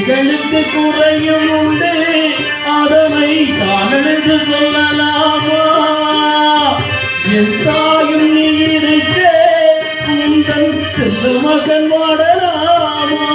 எங்களுக்கு குறையும் உண்டு, அதனை காணெழுந்து சொல்லலாமா? என் தாயும் நீ இருக்க உந்தன் செல்ல மகன் வாடலாமா?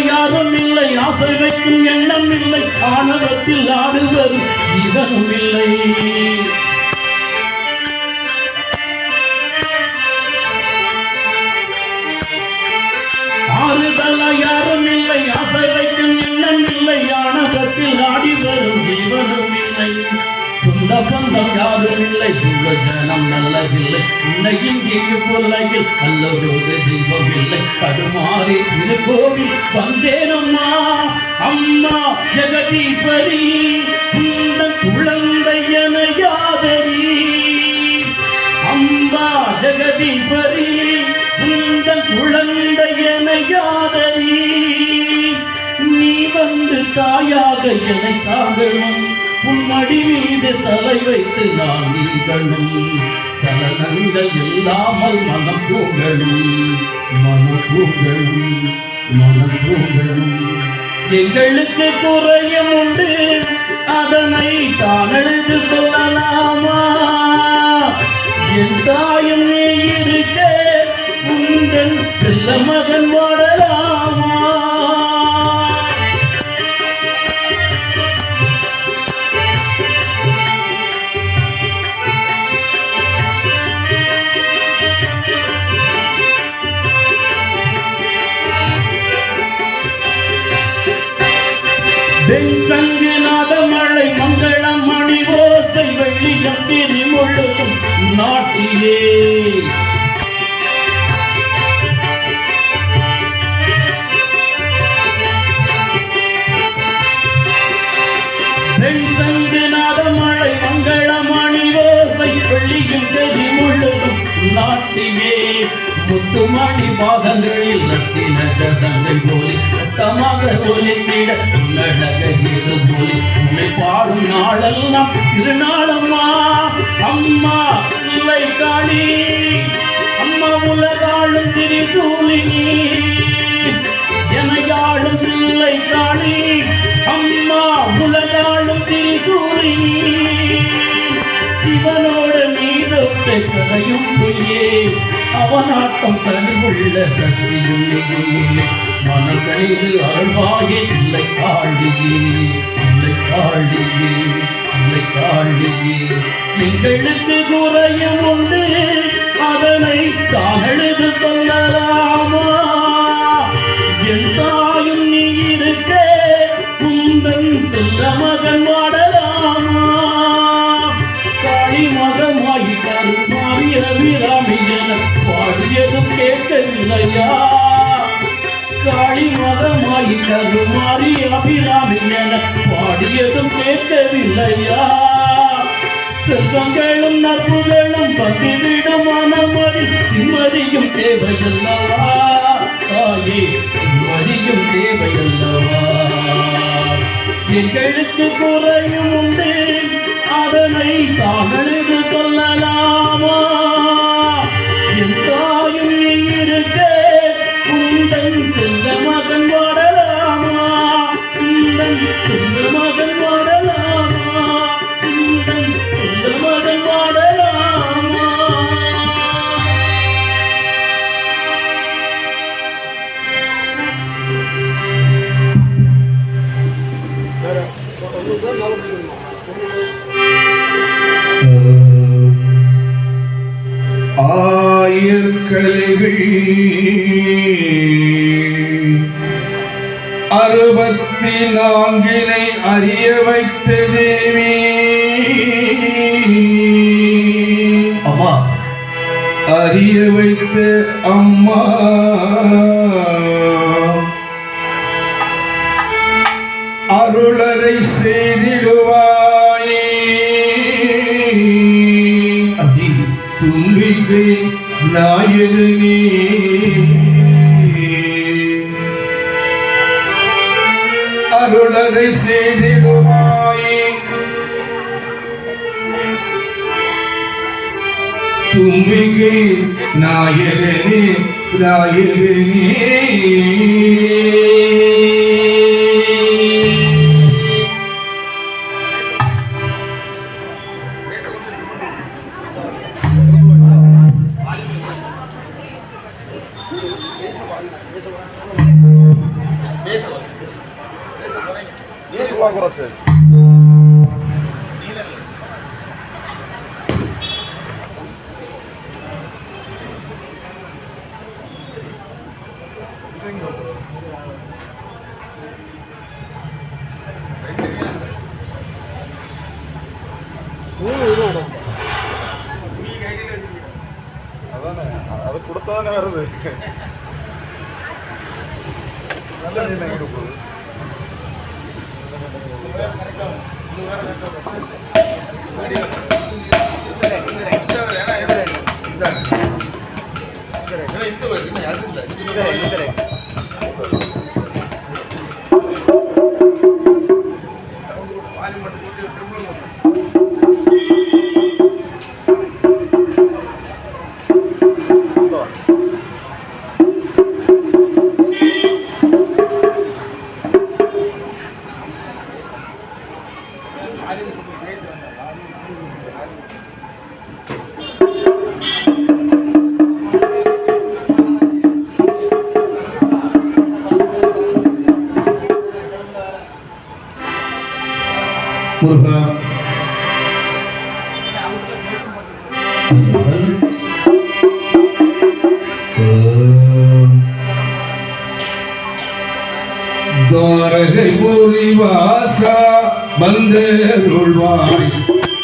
யாரும் இல்லை, ஆசை வைக்கும் எண்ணம் இல்லை, ஆணவத்தில் ஆடுவரும் ஜீவனும் இல்லை. ஆறுதல யாரும் இல்லை, ஆசை வைக்கும் எண்ணம் இல்லை, ஆணவத்தில் ஆடி வரும் ஜீவனும் இல்லை. சொந்த பந்தம் யாரும் இல்லை, ஜனம் நல்லதில்லை, உன்னை இங்கேயு கொல்லையில் அல்லதோடு தெய்வம் இல்லை. கடுமாறி திருக்கோவில் வந்தேனம்மா, அம்மா ஜெகதீஸ்வரி, இந்த குழந்தை என யாதரி. அம்மா ஜெகதீஸ்வரி, இந்த குழந்தை என யாதரி. நீ வந்து தாயாக என்னை தாங்கணும், உன்மடி மீது தலை வைத்து நான் நீங்களும். சலனங்கள் இல்லாமல் மனம் தூங்கணும், மனம் தூங்கணும், மனம் தூங்கணும். எங்களுக்கு குறையும் உண்டு, அதனை காணெழுந்து சொல்லலாமா? என் தாயும் நீ இருக்க உங்கள் செல்ல மகன் வாடலாமா? வெண்சங்குநாத மழை மங்களம் மணி ஓசை வெள்ளியம் திரிமுழுதும் நாட்டிலே. வெண்சங்குநாத மழை மங்களம் மணி ஓசை வெள்ளியம் திரிமுழுதும் நாட்டிலே. முத்துமணி பாதங்களில் நட்டின கதங்கள் போலி சத்தமாக ஒலித்திட உள்ளடகையில் போலி உன்னை பாடும் நாளெல்லாம் திருநாளம்மா. அம்மா இல்லை காளி, அம்மா உலகாளும் திரிசூலினி, எனையாளும் இல்லை காளி, அம்மா உலகாளும் திரிசூலினி. சிவனோட நீதொட்ட கதையும் பொய்யே, அவனாட்டம் தனிவுள்ள சக்தியும் நீயே. மனதைது அருள்வாயே இல்லை காளியே, இல்லை காளியே, இல்லை காளியே. எங்களுக்கு குறையும் உண்டு, அதனை காணெழுந்து சொல்லலாமா? என் தாயும் நீ இருக்க உந்தன் செல்ல மகன் வாடலாமா? காளி மகமாயி கருமாறி அபிராமி என பாடியதும் கேட்கவில்லையா? காளி மகமாயி கருமாறி அபிராமி என பாடியதும் கேட்கவில்லையா? செல்வங்களும் நற்புகளும் பங்கிவிடும் மனமறி நிம்மதியும் தேவையல்லவா? தாயே நிம்மதியும் தேவையல்லவா? எங்களுக்கு குறையும் உண்டு, அதனை காணெழுந்து சொல்லலாமா? என் தாயும் நீ இருக்க உந்தன் செல்ல மகன் வாடலாமா? உந்தன் செல்ல மகன் வாடலாமா? உந்தன் செல்ல மகன் வாடலாமா? ஆயக்கலைகள் 64 அறிய வைத்த தேவி. அம்மா அறிய வைத்த அம்மா, அருளரை செய்திடுவாயே. தும்பிகை நாயகனே நல்லதை செய்திடுவாய். தும்பிகை நாயகனே நாயகனே. അത് കൊടുത്താൽ വരുന്നത് നല്ല എങ്ങോട്ട് പോകും. முருகா, துவாரகை புரிவாசா வந்தருள்வாய்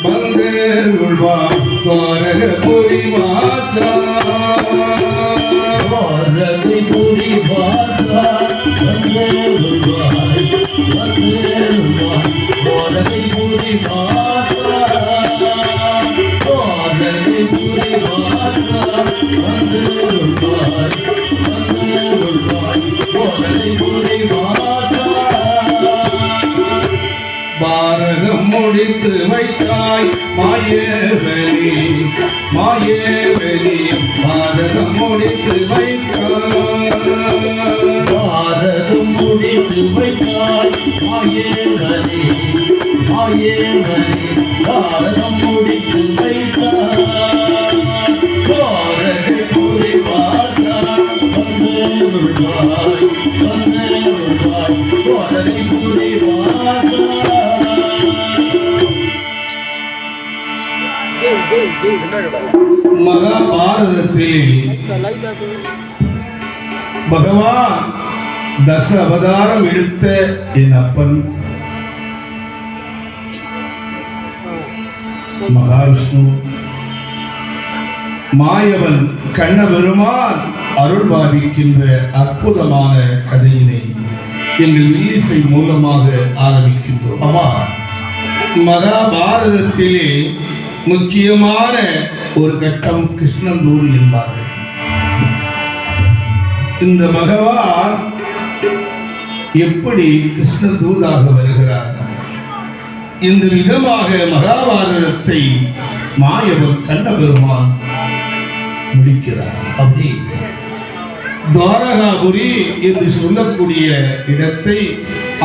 வந்தருள்வாய். துவாரக புரிவாசா துவாரகை புரிவாசா வந்தருள்வாய் வந்தருள்வாய். துவாரகை புரிவாசா துவாரகை புரிவாசா வந்தருள்வாய் வந்தருள்வாய். துவாரகை புரிவாசா பாரதம் முடித்து வைத்தாய் மாயவனி மாயவனி. பாரதம் முடித்து வைத்தாய் பாரதம் முடித்து வைத்தாய் மாயவனே மாயவனே. பாரதம் முடித்து வைத்தாய் துவாரகை புரிவாசா வந்தருள்வாய் வந்தருள்வாய். துவாரகை புரிவாசா மகாபாரதத்தில் பகவான் தச அவதாரம் எடுத்த என் அப்பன் மகாவிஷ்ணு மாயவன் கண்ணபெருமான் அருள் பாவிக்கின்ற அற்புதமான கதையினை எங்கள் வில்லிசை மூலமாக ஆரம்பிக்கின்றோம். ஆமா, மகாபாரதத்திலே முக்கியமான ஒரு கட்டம் கிருஷ்ணந்தூர் என்பார்கள். இந்த பகவான் எப்படி கிருஷ்ணதூதாக வருகிறார்? இந்த விதமாக மகாபாரதத்தை மாயவன் கண்ணபெருமான் முடிக்கிறார். அப்படி துவாரகாபுரி என்று சொல்லக்கூடிய இடத்தை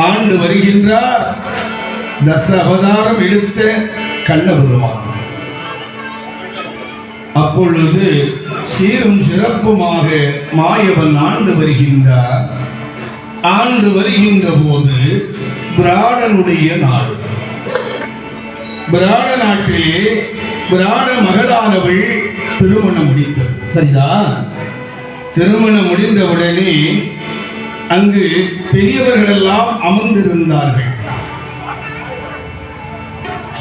ஆண்டு வருகின்றார் தச அவதாரம் எடுத்த கண்ணபெருமான். அப்பொழுது சீரும் சிறப்புமாக மாயவன் ஆண்டு வருகின்றார். ஆண்டு வருகின்ற போது பிராணனுடைய நாடு. பிராண நாட்டிலே பிராண மகளானவள் திருமணம் முடித்தது. சரிதான். திருமணம் முடிந்தவுடனே அங்கு பெரியவர்கள் எல்லாம் அமர்ந்திருந்தார்கள்.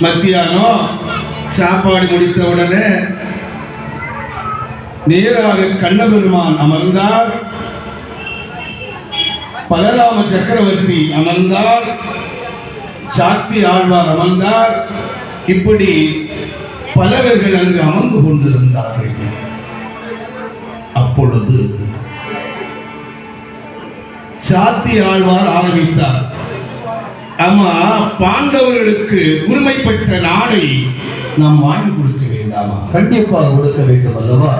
மத்தியானம் சாப்பாடு முடித்தவுடனே நேராக கண்ணபெருமான் அமர்ந்தார். பலராம சக்கரவர்த்தி அமர்ந்தார். சாக்தி ஆழ்வார் அமர்ந்தார். இப்படி பலவர்கள் அங்கு அமர்ந்து கொண்டிருந்தார்கள். அப்பொழுது சாக்தி ஆழ்வார் ஆரம்பித்தார். ஆமா, பாண்டவர்களுக்கு உரிமை பெற்ற நாளை நாம் வாங்கி கொடுக்க வேண்டாமா? கண்டிப்பாக கொடுக்க வேண்டும் அல்லவா?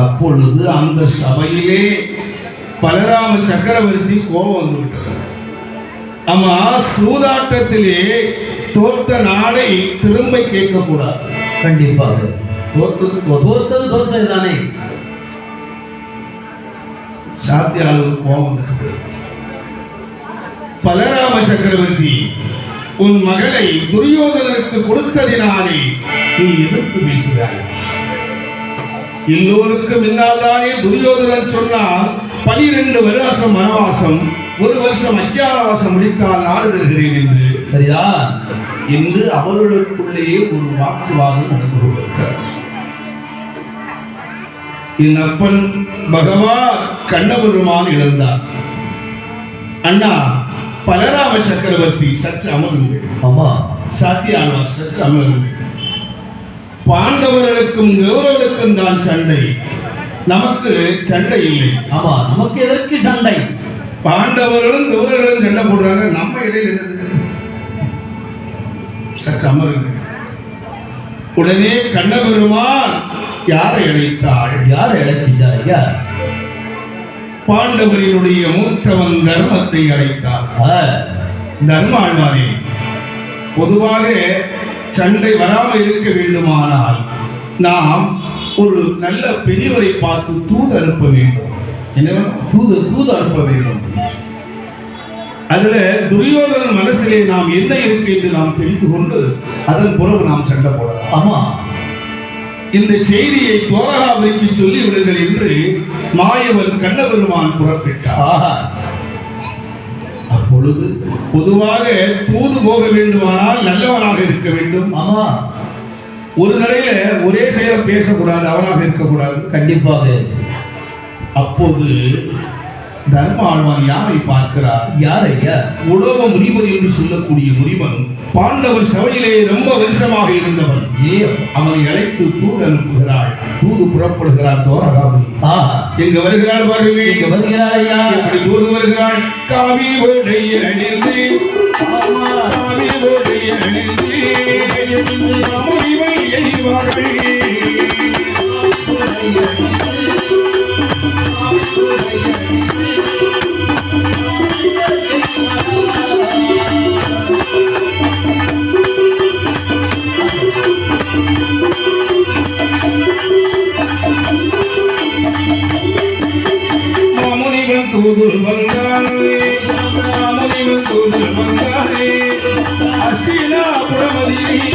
அப்பொழுது அந்த சபையிலே பலராம சக்கரவர்த்தி கோபம் வந்துவிட்டது. ஆமா, சூதாட்டத்திலே தோற்ற நாளை திரும்ப கேட்கக்கூடாது. கண்டிப்பாக தோற்றது தானே. சாத்தியாளர் கோபம் வந்துட்டது. பலராம சக்கரவர்த்தி, உன் மகளை துரியோதனனுக்கு கொடுத்ததினாலே நீ எதிர்த்து பேசுகிறாய். எல்லோருக்கும் முன்னால்தானே துரியோதனன் சொன்னால் 12 வருஷம் வனவாசம், 1 வருஷம் அஞ்ஞானவாசம் முடித்தால் நாடு தருகிறேன் என்று. சரிதான் என்று அவர்களுக்குள்ளேயே ஒரு வாக்குவாதம் நடந்து கொண்டிருக்கிறார். என் அப்பன் பகவான் கண்ணபெருமான் இழந்தார். அண்ணா பலராம சக்கரவர்த்தி சற்று அமருங்கள். ஆமா, சாத்தியாழ்வார் சற்று அமருங்கள். பாண்டவர்களுக்கும் கௌரவர்களுக்கும் தான் சண்டை, நமக்கு சண்டை இல்லை. ஆமா, நமக்கு எதற்கு சண்டை? பாண்டவர்களும் கௌரவர்களும் சண்டை போடுறாங்க, நம்ம இடையில இருந்தது. சற்று அமருங்கள். உடனே கண்ணபெருமான் யாரை அழைத்தாள்? யாரை அழைத்தார் ஐயா? பாண்டவரினுடைய மூத்தவன் தர்மத்தை அழைத்தார். தர்மாழ்வாரே, பொதுவாக சண்டை வராமல் இருக்க வேண்டுமானால் நாம் ஒரு நல்ல பெரியவரை பார்த்து தூது அனுப்ப வேண்டும். என்ன தூது அனுப்ப வேண்டும். அதுல துரியோதனன் மனசிலே நாம் என்ன இருக்கு என்று நாம் தெரிந்து கொண்டு அதன் பிறகு நாம் சண்டை போடலாம். ஆமா, இந்த செய்தியை தோரகாபுரிக்கு சொல்லி விடுங்கள் என்று மாயவன் கண்ணபெருமான் புறப்பட்டார். அப்பொழுது பொதுவாக தூது போக வேண்டுமானால் நல்லவனாக இருக்க வேண்டும். ஆமா, ஒரு நடையில ஒரே செயல் பேசக்கூடாது, அவனாக இருக்கக்கூடாது. கண்டிப்பாக. அப்போது தர்மாழ்வான் யாரை பார்க்கிறார்? யார் ஐயா? உலோக முனிவன் என்று சொல்லக்கூடிய முனிவன் பாண்டவர் சபையிலே ரொம்ப வருஷமாக இருந்தவன். அவனை அழைத்து தூது அனுப்புகிறாள். தூது புறப்படுகிறார் தோரகாபுரி. எங்க வருகிறாள் பாருங்க, எங்க வருகிறாள் ஐயா? எப்படி தூது வருகிறாள்? காவி ஓடை அணிந்து, காவி ஓடை அணிந்து முனிவன் எய்வார்கள். தூது வந்தானே, ராமனிவன் தூது வந்தானே, அசினா புரமதியே.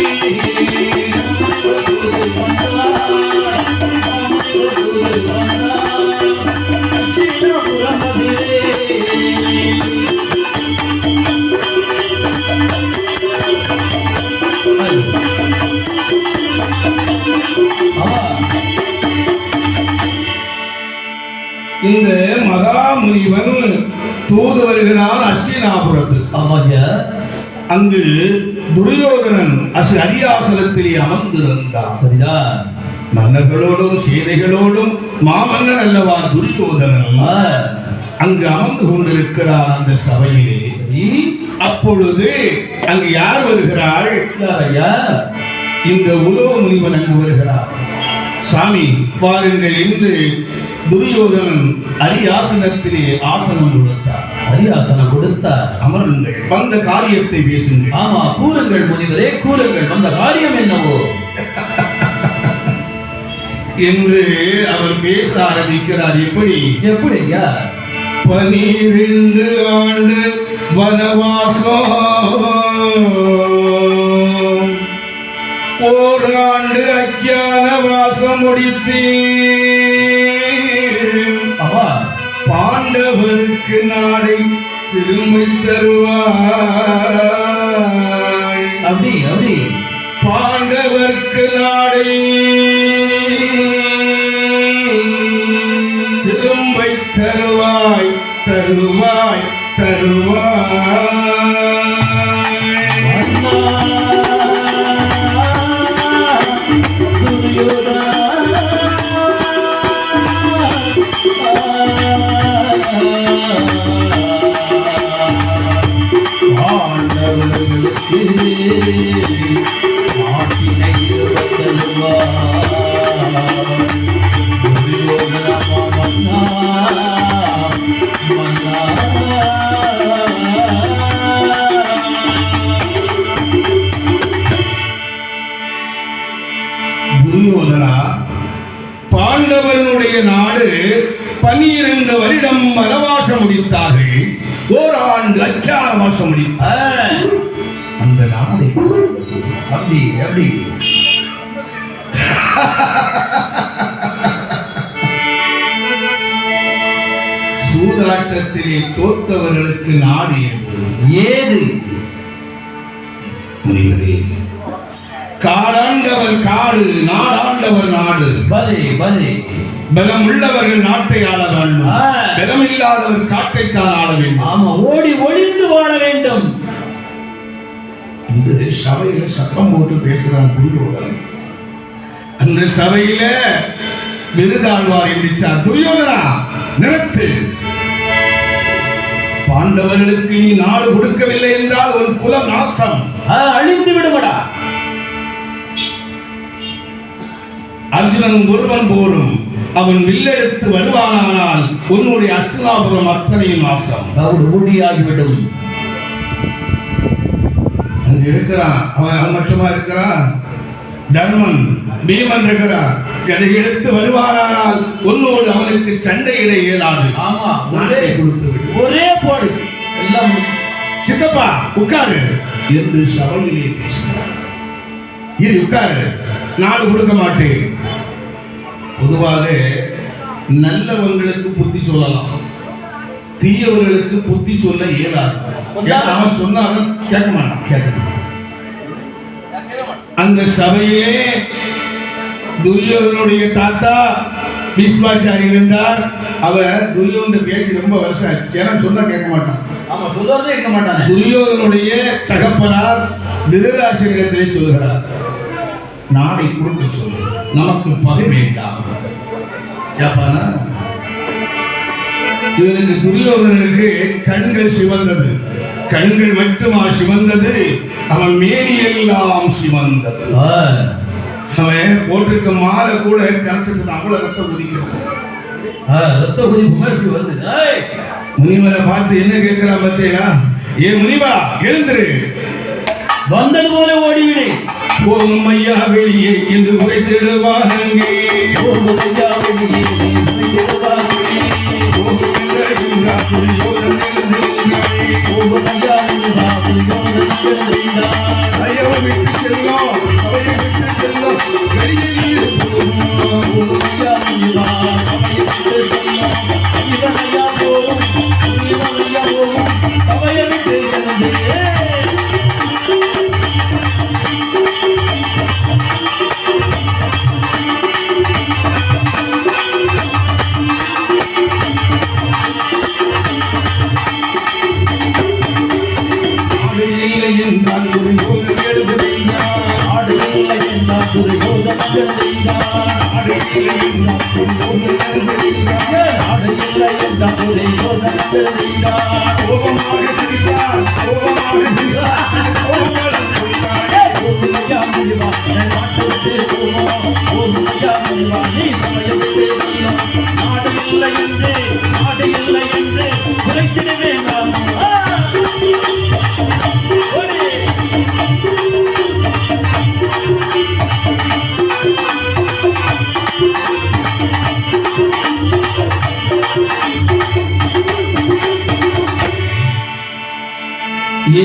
இந்த மகாமுனிவன் தூது வருகிறான் அஸ்தினாபுரத்துக்கு. அங்கு துரியோதனன் அரியாசனத்திலே அமர்ந்திருந்தான். மன்னர்களோடும் சேனைகளோடும் மாமன்னன் அல்லவா துரியோதனன் அங்கு அமர்ந்து கொண்டிருக்கிறார் அந்த சபையிலே. அப்பொழுது அங்கு யார் வருகிறாள்? இந்த உலோக முனிவன் அங்கு வருகிறார். சாமி பாருங்கள் என்று துரியோதனன் அரியாசனத்திலே ஆசனம் கொடுத்தார். அரியாசனம் கொடுத்தார். அமருங்கள், வந்த காரியத்தை பேசுங்கள். ஆமா, கூறுங்கள் முனிவரே, கூறுங்கள், வந்த காரியம் என்னவோ என்று அவர் பேச ஆரம்பிக்கிறார். எப்படி? 12 ஆண்டு வனவாசம், 1 ஆண்டு அஞ்ஞான வாசம் முடித்து பாண்டவருக்கு நாடை திரும்பி தருவாய். அப்படி பாண்டவருக்கு நாடை திரும்பி தருவாய், தருவாய், தருவாய். நாடு 12 வருடம் வனவாசம் முடித்தார்கள். ஓராண்டு அஞ்ஞானவாசம் முடித்தார். அந்த நாடை அப்படி அப்படி சூதாட்டத்திலே தோற்றவர்களுக்கு நாடு ஏது? முனிவரே, காடாண்டவர் காடு, நாடாண்டவர் நாடு. பலே பலே. பலம் உள்ளவர்கள் நாட்டை ஆள வேண்டும், பலம் இல்லாதவர் காட்டைத்தான் ஆள வேண்டும். ஆமா, ஓடி ஒளிந்து வாழ வேண்டும். இந்த சபையில சத்தம் போட்டு பேசுறான் துரியோதனன். அந்த சபையில விருதாழ்வார் எந்திரிச்சார். துரியோதனா, நிறுத்து. பாண்டவர்களுக்கு நீ நாடு கொடுக்கவில்லை என்றால் ஒரு குல நாசம், அழிந்து விடுமடா. அர்ஜுனன் ஒருவன் போரும், அவன் வில்லெடுத்து வருவானானால் உன்னுடைய அஸ்தினாபுரம் அத்தனையும் நாசம். ஓடியாகிவிடும். அங்க இருக்கிறான் அவன் மட்டுமா இருக்கிறான். தர்மன், பீமன் இருக்கிறான். எதை எடுத்து வருவானால் உன்னோடு அவனுக்கு சண்டையிட இயலாது. ஆமா, நாட்டை கொடுத்து விடு. ஒரே போடு. எல்லாம் சித்தப்பா உட்காரு என்று சபையிலே பேசினார். இது உட்காரு, நாடு கொடுக்க மாட்டேன். பொதுவாக நல்லவங்களுக்கு புத்தி சொல்லலாம், தீயவர்களுக்கு புத்தி சொல்ல இயலாது. அவன் சொன்னாலும் கேட்க மாட்டான். அந்த சபையிலே துரியோதனுடைய தாத்தா பீஷ்மாச்சாரி இருந்தார். அவர் துரியோதன் பேசி ரொம்ப வருஷம் ஆச்சு. ஏன்னா சொன்னா கேட்க மாட்டான். ஆமா, சொல்றதே கேட்க மாட்டானே. துரியோதனுடைய தகப்பனார் திருதராசரிடத்திலே சொல்கிறார், நாடை கொடுக்க சொல்லு, நமக்கு பகை வேண்டாம். ஏப்பானா, இவனுக்கு துரியோதனனுக்கு கண்கள் சிவந்தது. கண்கள் மட்டுமா சிவந்தது, அவன் மேனியெல்லாம் சிவந்தது. அவன் போட்டிருக்க மாலை கூட கருத்து அவ்வளவு ரத்தம் குதிக்கிறது. ரத்த குதிப்பு மாதிரி வருது. முனிவரை பார்த்து என்ன கேட்கிறான் பார்த்தீங்களா? ஏ முனிவா, எழுந்துரு, வந்தது போல ஓடிவிடு. போகும் ஐயா வெளியே என்று உரைத்திடுவாங்க. போகும் ஐயா வெளியே உரைத்திடுவாங்க. சயவை விட்டு செல்லும், சபையை விட்டு செல்லும், வெளியில் போகும்.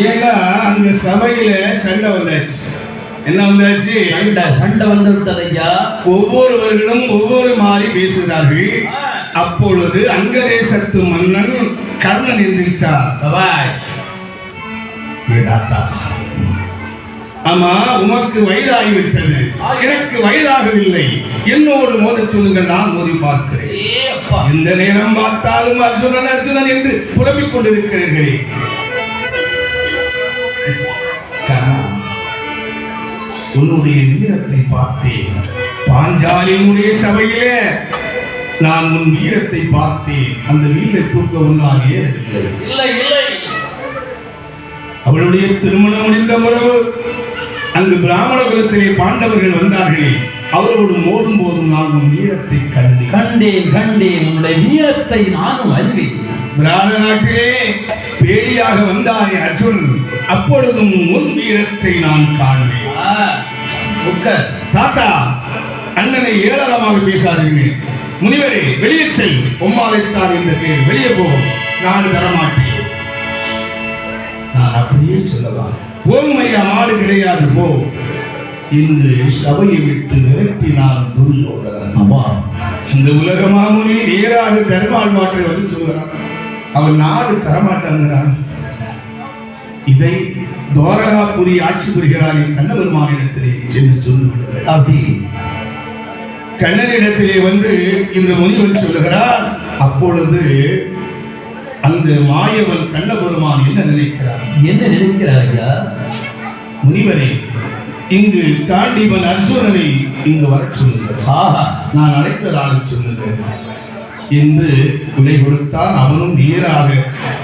ஏன்னா அந்த சபையில சண்டை வந்தாச்சு. என்ன வந்தாச்சு? சண்டை வந்து விட்டது ஐயா. ஒவ்வொருவர்களும் ஒவ்வொரு மாதிரி பேசுகிறார்கள். அப்பொழுது அங்கதேசத்து மன்னன் கர்ணன் எந்திரிச்சார். ஆமா, உமக்கு வயதாகிவிட்டது, எனக்கு வயதாகவில்லை, என்னோடு மோத சொல்லுங்கள், நான் மோதி பார்க்கிறேன். இந்த நேரம் பார்த்தாலும் அர்ஜுனன் அர்ஜுனன் என்று புலம்பிக் கொண்டிருக்கிறீர்களே. உன்னுடைய வீரத்தை பார்த்தேன், பாஞ்சாலியினுடைய சபையிலே நான் உன் வீரத்தை பார்த்தேன். அந்த வீரை தூக்க உன்னால் ஏறவில்லை. அவளுடைய திருமணம் முடிந்த பிறகு அங்கு பிராமண குலத்திலே பாண்டவர்கள் வந்தார்களே, அவரோடு மோதும் போதும் நான் உன் வீரத்தை கண்டேன். உன்னுடைய வீரத்தை நானும் அறிவேன். பிராமண நாட்டிலே பேடியாக வந்தானே அர்ஜுன், அப்பொழுதும் உன் வீரத்தை நான் காண்பேன். தாத்தா, அண்ணனை ஏளனமாக பேசாதீர்கள். முனிவரே வெளியே செல், உம்மாலைத்தான் இந்த கேள், வெளியே போ, நான் தரமாட்டேன். நான் அப்படியே சொல்லவா? ஓமையா மாடு கிடையாது, போ இன்று சபையை விட்டு விரட்டினான் துரியோதனன். ஆமா, இந்த உலக மாமுனி நேராக தர்மால் மாற்றை வந்து சொல்கிறான், அவன் நாடு தரமாட்டாங்கிறான். இதை துவாரகாபுரி ஆட்சி புரிகிறார் கண்ணபெருமானிடத்திலே சென்று சொல்லிவிடுகிறார். அப்படி கண்ணனிடத்திலே வந்து இந்த முனிவன் சொல்லுகிறார். அப்பொழுது அந்த மாயவன் கண்ணபெருமான் என்ன நினைக்கிறார்? என்ன நினைக்கிறார் ஐயா? முனிவரே, இங்கு காண்டீபன் அர்ஜுனனை இங்கு வரச் சொல்லுங்கள், ஆஹா, நான் அழைத்ததாக சொல்லுங்கள் என்று விடை கொடுத்தான். அவனும் நேராக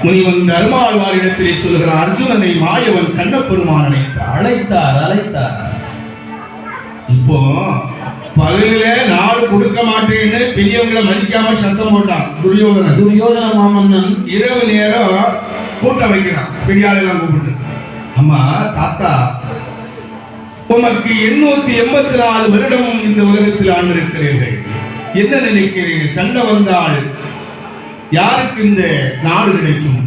முனிவன் தர்மாழ்வாரிடத்திலே சொல்லுகிறான். அர்ஜுனனை மாயவன் கண்ணபெருமான் அழைத்தார். இப்போ பகலில நாடு கொடுக்க மாட்டேன்னு பெரியவங்களை மதிக்காம சத்தம் போட்டான் துரியோதன மாமன்னன். இரவு நேரம் கூட்டம் வைக்கிறான், பெரியாளெல்லாம் கூப்பிட்டு, அம்மா தாத்தா, உமக்கு 884 வருடம் இந்த உலகத்தில் ஆண்டிருக்கிறீர்கள், என்ன நினைக்கிறீர்கள்? சண்டை வந்தால் யாருக்கு இந்த நாடு கிடைக்கும்?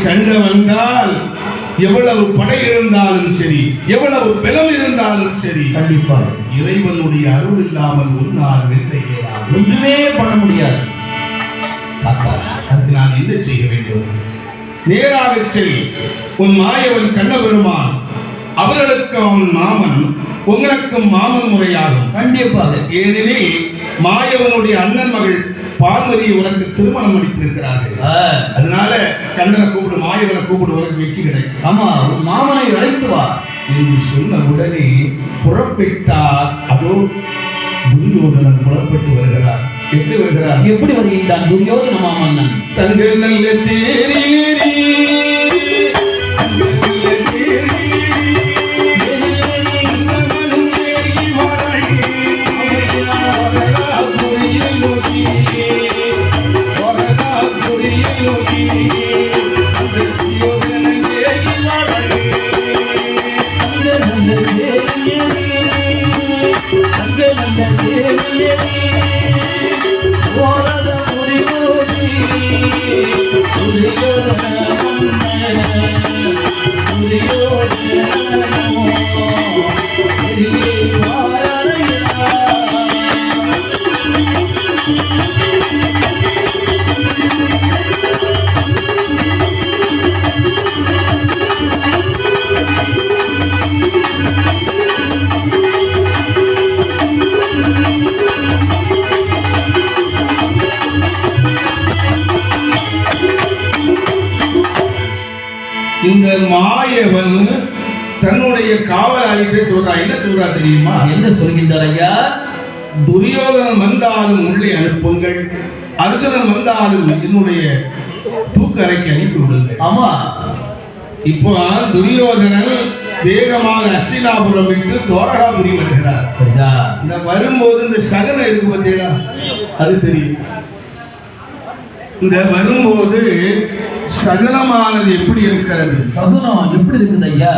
சண்டை வந்தால் எவ்வளவு படை இருந்தாலும் சரி, எவ்வளவு பலம் இருந்தாலும் சரி, கண்டிப்பாக இறைவனுடைய அருள் இல்லாமல் உன்னால் வெல்ல இயலாது, ஒன்றுமே பண்ண முடியாது. தாத்தா, அதுக்கு நான் என்ன செய்ய வேண்டும்? நேராக செல், உன் மாயவன் கண்ணபெருமான், அவர்களுக்கு அவன் மாமன், உங்களுக்கும் மாமன் முறையாகும். கண்டிப்பாக. ஏனெனில் மாயவனுடைய அண்ணன் மகள் பார்வதி உனக்கு திருமணம் முடித்திருக்கிறார்கள். அதனால கண்ணனை கூப்பிடு, மாயவனை கூப்பிடு, உனக்கு வெற்றி கிடைக்கும். ஆமா, உன் மாமனை அழைத்து வா என்று சொன்ன உடனே புறப்பட்டார். அதோ துரியோதனன் புறப்பட்டு வருகிறார். எப்படி வருகின்றான் துரியோதன மாமன்னன்? தங்க நல்ல தேரேறி இந்த மாயவன் தன்னுடைய காவலாளிகிட்ட சொல்றான். என்ன சொல்றா தெரியுமா? என்ன சொல்கின்றார் ஐயா? துரியோதனன் வந்தாலும் உள்ளே அனுப்புங்கள், அர்ஜுனன் வந்தாலும் என்னுடைய தூக்கறைக்கு அனுப்பி விடுங்கள். ஆமா, இப்போ துரியோதனன் வேகமாக அஸ்தினாபுரம் விட்டு துவாரகாபுரி வருகிறார். இந்த வரும்போது இந்த சகனம் இருக்கு பார்த்தீங்களா, அது தெரியும். இந்த வரும்போது சகனமானது எப்படி இருக்கிறது? சகுனம் எப்படி இருக்குது ஐயா?